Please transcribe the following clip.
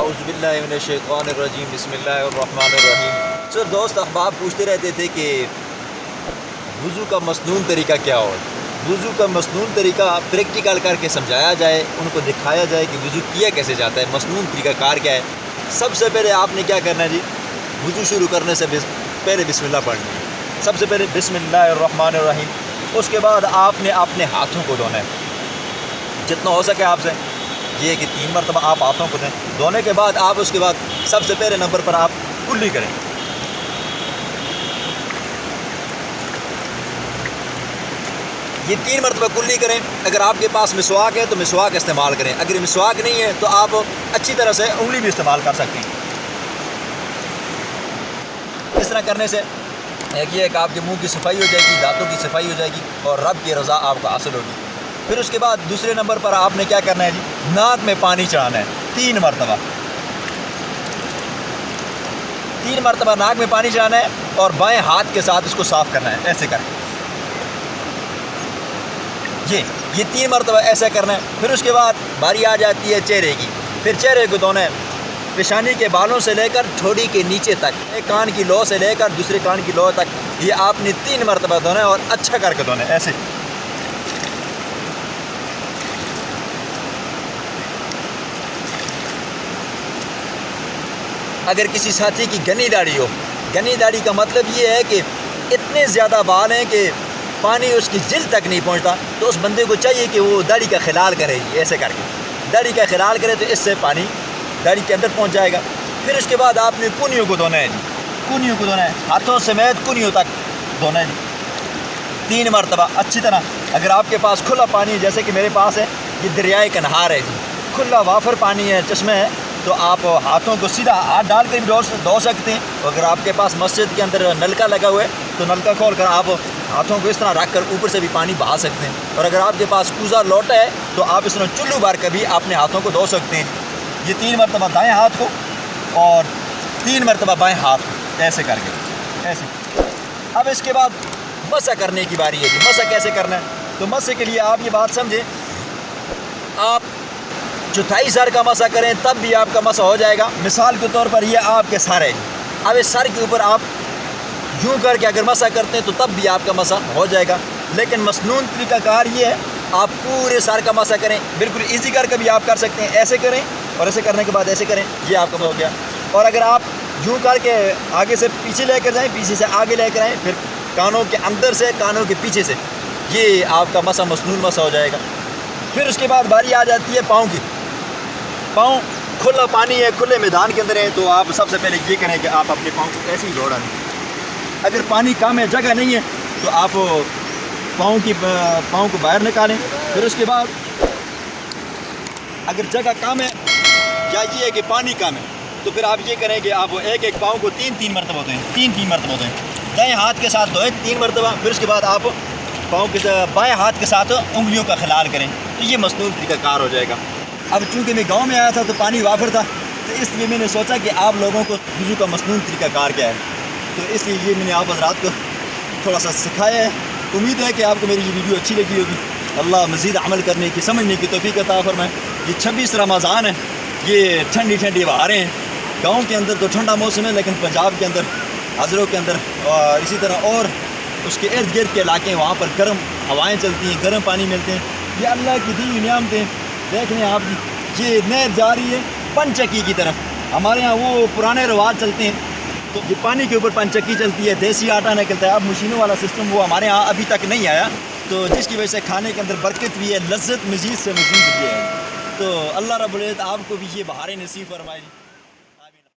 اعوذ باللہ من الشیطان الرجیم بسم اللہ الرحمن الرحیم۔ سر دوست احباب پوچھتے رہتے تھے کہ وضو کا مسنون طریقہ کیا ہو، وضو کا مسنون طریقہ پریکٹیکل کر کے سمجھایا جائے، ان کو دکھایا جائے کہ وضو کیا کیسے جاتا ہے، مسنون طریقہ کار کیا ہے۔ سب سے پہلے آپ نے کیا کرنا ہے جی، وضو شروع کرنے سے پہلے بسم اللہ پڑھنی ہے۔ سب سے پہلے بسم اللہ الرحمن الرحیم، اس کے بعد آپ نے اپنے ہاتھوں کو دھونا ہے جتنا ہو سکے آپ سے، یہ کہ 3 مرتبہ آپ ہاتھوں کو دیں۔ دھونے کے بعد آپ اس کے بعد سب سے پہلے نمبر پر آپ کلی کریں۔ یہ 3 مرتبہ کلی کریں۔ اگر آپ کے پاس مسواک ہے تو مسواک استعمال کریں، اگر مسواک نہیں ہے تو آپ اچھی طرح سے انگلی بھی استعمال کر سکتے ہیں۔ اس طرح کرنے سے ایک یہ ہے کہ آپ کے منہ کی صفائی ہو جائے گی، دانتوں کی صفائی ہو جائے گی اور رب کی رضا آپ کو حاصل ہوگی۔ پھر اس کے بعد دوسرے نمبر پر آپ نے کیا کرنا ہے جی، ناک میں پانی چڑھانا ہے 3 مرتبہ، 3 مرتبہ ناک میں پانی چڑھانا ہے اور بائیں ہاتھ کے ساتھ اس کو صاف کرنا ہے، ایسے کر یہ 3 مرتبہ ایسا کرنا ہے۔ پھر اس کے بعد باری آ جاتی ہے چہرے کی، پھر چہرے کو دھونا ہے پیشانی کے بالوں سے لے کر ٹھوڑی کے نیچے تک، ایک کان کی لو سے لے کر دوسرے کان کی لو تک، یہ آپ نے 3 مرتبہ دھونا ہے اور اچھا کر کے دھونا ہے ایسے۔ اگر کسی ساتھی کی گھنی داڑھی ہو، گھنی داڑھی کا مطلب یہ ہے کہ اتنے زیادہ بال ہیں کہ پانی اس کی جلد تک نہیں پہنچتا، تو اس بندے کو چاہیے کہ وہ داڑھی کا خلال کرے، ایسے کر کے داڑھی کا خلال کرے تو اس سے پانی داڑھی کے اندر پہنچ جائے گا۔ پھر اس کے بعد آپ نے کونیوں کو دھونا ہے جی، کونیوں کو دھونا ہے ہاتھوں سمیت کونیوں تک دھونا ہے جی 3 مرتبہ اچھی طرح۔ اگر آپ کے پاس کھلا پانی ہے جیسے کہ میرے پاس ہے، یہ دریائے کنہار ہے جی، کھلا وافر پانی ہے، چشمہ ہے، تو آپ ہاتھوں کو سیدھا ہاتھ ڈال کر بھی دھو سکتے ہیں۔ اگر آپ کے پاس مسجد کے اندر نلکا لگا ہوا ہے تو نلکا کھول کر آپ ہاتھوں کو اس طرح رکھ کر اوپر سے بھی پانی بہا سکتے ہیں، اور اگر آپ کے پاس کوزہ لوٹا ہے تو آپ اس طرح چلو بھر کر بھی اپنے ہاتھوں کو دھو سکتے ہیں۔ یہ 3 مرتبہ دائیں ہاتھ کو اور 3 مرتبہ بائیں ہاتھ کو، ایسے کر کے ایسے۔ اب اس کے بعد مسح کرنے کی باری ہے کہ مسح کیسے کرنا ہے۔ تو مسح کے لیے آپ یہ بات سمجھیں، آپ چوتھائی سر کا مسح کریں تب بھی آپ کا مسح ہو جائے گا۔ مثال کے طور پر یہ آپ کے سر ہے، اب اس سر کے اوپر آپ یوں کر کے اگر مسح کرتے ہیں تو تب بھی آپ کا مسح ہو جائے گا، لیکن مسنون طریقہ کار یہ ہے آپ پورے سر کا مسح کریں، بالکل ایزی کر کے بھی آپ کر سکتے ہیں، ایسے کریں اور ایسے کرنے کے بعد ایسے کریں، یہ آپ کا ہو گیا۔ اور اگر آپ یوں کر کے آگے سے پیچھے لے کر جائیں، پیچھے سے آگے لے کر آئیں، پھر کانوں کے اندر سے کانوں کے پیچھے سے، یہ آپ کا مسح مسنون مسح ہو جائے گا۔ پھر اس کے بعد باری آ جاتی ہے پاؤں کی۔ پاؤں کھلا پانی ہے، کھلے میدان کے اندر ہے، تو آپ سب سے پہلے یہ کریں کہ آپ اپنے پاؤں کو ایسے ہی دوڑا دیں۔ اگر پانی کم ہے، جگہ نہیں ہے، تو آپ پاؤں کو باہر نکالیں۔ پھر اس کے بعد اگر جگہ کم ہے یا یہ ہے کہ پانی کم ہے تو پھر آپ یہ کریں کہ آپ ایک پاؤں کو 3 مرتبہ دھوئیں، 3 مرتبہ دھوئیں، دائیں ہاتھ کے ساتھ دھوئیں 3 مرتبہ۔ پھر اس کے بعد آپ پاؤں کے بائیں ہاتھ کے ساتھ انگلیوں کا خلال کریں، تو یہ مسنون طریقہ کار ہو جائے گا۔ اب چونکہ میں گاؤں میں آیا تھا تو پانی وافر تھا، تو اس لیے میں نے سوچا کہ آپ لوگوں کو وضو کا مسنون طریقہ کار کیا ہے، تو اس لیے یہ میں نے آپ حضرات کو تھوڑا سا سکھایا ہے۔ امید ہے کہ آپ کو میری یہ ویڈیو اچھی لگی ہوگی۔ اللہ مزید عمل کرنے کی، سمجھنے کی توفیق عطا فرمائے۔ یہ 26 رمضان ہے، یہ ٹھنڈی ٹھنڈی بہاریں ہیں۔ گاؤں کے اندر تو ٹھنڈا موسم ہے، لیکن پنجاب کے اندر، ہزروں کے اندر اور اسی طرح اور اس کے ارد گرد کے علاقے ہیں، وہاں پر گرم ہوائیں چلتی ہیں، گرم پانی ملتے ہیں۔ یہ اللہ کی دی ہوئی نعمتیں دیکھ رہے ہیں آپ جی، یہ نہر جا رہی ہے پنچکی کی طرف۔ ہمارے ہاں وہ پرانے رواج چلتے ہیں، تو یہ پانی کے اوپر پنچکی چلتی ہے، دیسی آٹا نکلتا ہے۔ اب مشینوں والا سسٹم وہ ہمارے ہاں ابھی تک نہیں آیا، تو جس کی وجہ سے کھانے کے اندر برکت بھی ہے، لذت مزید سے مزید بھی ہے۔ تو اللہ رب العزت آپ کو بھی یہ بہاریں نصیب فرمائے۔